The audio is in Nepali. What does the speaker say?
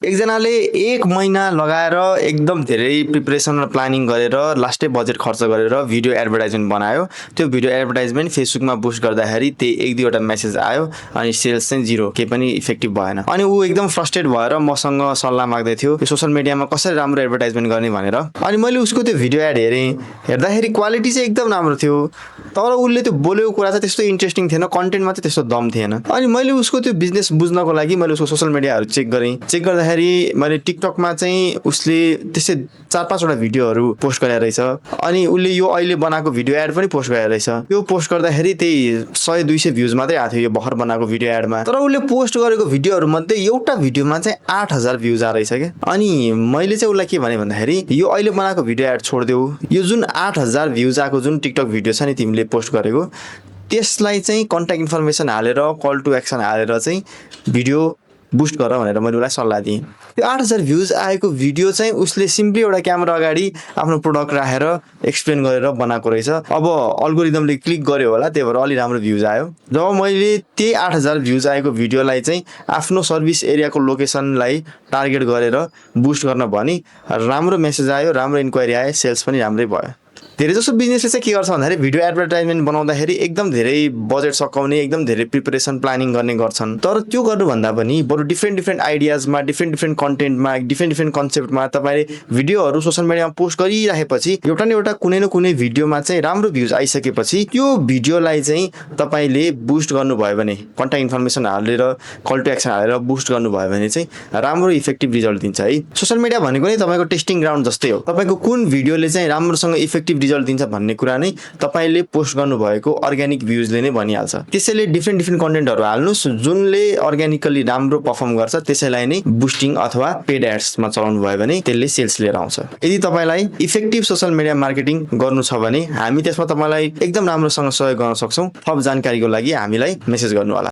एकजनाले 1 महिना लगाएर एकदम धेरै प्रिपरेसन र प्लानिङ गरेर लास्टै बजेट खर्च गरेर भिडियो एडभर्टाइजमेन्ट बनायो। त्यो भिडियो एडभर्टाइजमेन्ट फेसबुकमा पोस्ट गर्दाखेरि त्यही 1-2 वटा मेसेज आयो अनि सेल्स चाहिँ जिरो, केही पनि इफेक्टिभ भएन। अनि ऊ एकदम फ्रस्ट्रेट भएर मसँग सल्लाह माग्दै थियो यो सोशल मिडियामा कसरी राम्रो एडभर्टाइजमेन्ट गर्ने भनेर। अनि मैले उसको त्यो भिडियो एड हेरेँ, हेर्दाखेरि क्वालिटी चाहिँ एकदम राम्रो थियो, तर उसले त्यो बोलेको कुरा चाहिँ त्यस्तो इन्ट्रेस्टिङ थिएन, कन्टेन्टमा चाहिँ त्यस्तो दम थिएन। अनि मैले उसको त्यो बिजनेस बुझ्नको लागि मैले उसको सोशल मिडियाहरू चेक गर्दाखेरि मैले टिकटकमा चाहिँ उसले त्यस्तै 4-5 वटा भिडियोहरू पोस्ट गरेर रहेछ। अनि उसले यो अहिले बनाएको भिडियो एड पनि पोस्ट गरेर रहेछ। यो पोस्ट गर्दाखेरि त्यही 100-200 भ्युज मात्रै आएको थियो यो भर्खर बनाएको भिडियो एडमा। तर उसले पोस्ट गरेको भिडियोहरू मध्ये एउटा भिडियोमा चाहिँ 8000 भ्युज आ रहेछ के। अनि मैले चाहिँ उसलाई के भने भन्दाखेरि यो अहिले बनाएको भिडियो एड छोड्देऊ, यो जुन 8000 भ्युज आएको जुन टिकटक भिडियो छ नि तिमीले पोस्ट गरेको, त्यसलाई चाहिँ कन्ट्याक्ट इन्फर्मेसन हालेर कल टु एक्सन हालेर चाहिँ भिडियो बुस्ट गर भनेर मैले उसलाई सल्लाह दिएँ। त्यो 8000 भ्युज आएको भिडियो चाहिँ उसले सिम्पली एउटा क्यामेरा अगाडि आफ्नो प्रोडक्ट राखेर एक्सप्लेन गरेर बनाएको रहेछ। अब अल्गोरिदमले क्लिक गर्यो होला, त्यही भएर अलि राम्रो भ्युज आयो। जब मैले त्यही 8000 भ्युज आएको भिडियोलाई चाहिँ आफ्नो सर्भिस एरियाको लोकेसनलाई टार्गेट गरेर बुस्ट गर्न भनी राम्रो मेसेज आयो, राम्रो इन्क्वायरी आयो, सेल्स पनि राम्रै भयो। धेरै जसो बिजनेसले चाहिँ के गर्छ भन्दाखेरि भिडियो एडभर्टाइजमेन्ट बनाउँदाखेरि एकदम धेरै बजेट सकाउने, एकदम धेरै प्रिपरेसन प्लानिङ गर्ने गर्छन्। तर त्यो गर्नुभन्दा पनि बरु डिफ्रेन्ट आइडियाजमा, डिफ्रेन्ट कन्टेन्टमा, डिफ्रेन्ट कन्सेप्टमा तपाईले भिडियोहरू सोशल मिडियामा पोस्ट गरिराखेपछि एउटा न एउटा कुनै न कुनै भिडियोमा चाहिँ राम्रो भ्युज आइसकेपछि त्यो भिडियोलाई चाहिँ तपाईले बुस्ट गर्नुभयो भने, कन्ट्याक्ट इन्फर्मेसन हालेर कल टु एक्सन हालेर बुस्ट गर्नुभयो भने चाहिँ राम्रो इफेक्टिभ रिजल्ट दिन्छ है। सोशल मिडिया भनेको नै तपाईको टेस्टिङ ग्राउन्ड जस्तै हो। तपाईको कुन भिडियोले चाहिँ राम्रोसँग इफेक्टिभ रिजल्ट दिन्छ भन्ने कुरा नै तपाईले पोस्ट गर्नुभएको अर्ग्यानिक भ्युजले नै भनिहाल्छ। त्यसैले डिफ्रेन्ट कन्टेन्टहरू हाल्नुस् जुनले अर्ग्यानिकली राम्रो परफर्म गर्छ, त्यसैलाई नै बुस्टिङ अथवा पेड एड्समा चलाउनु भयो भने त्यसले सेल्स लिएर आउँछ। यदि तपाईलाई इफेक्टिभ सोशल मिडिया मार्केटिङ गर्नु छ भने हामी त्यसमा तपाईलाई एकदम राम्रोसँग सहयोग गर्न सक्छौं। थप जानकारीको लागि हामीलाई मेसेज गर्नु होला।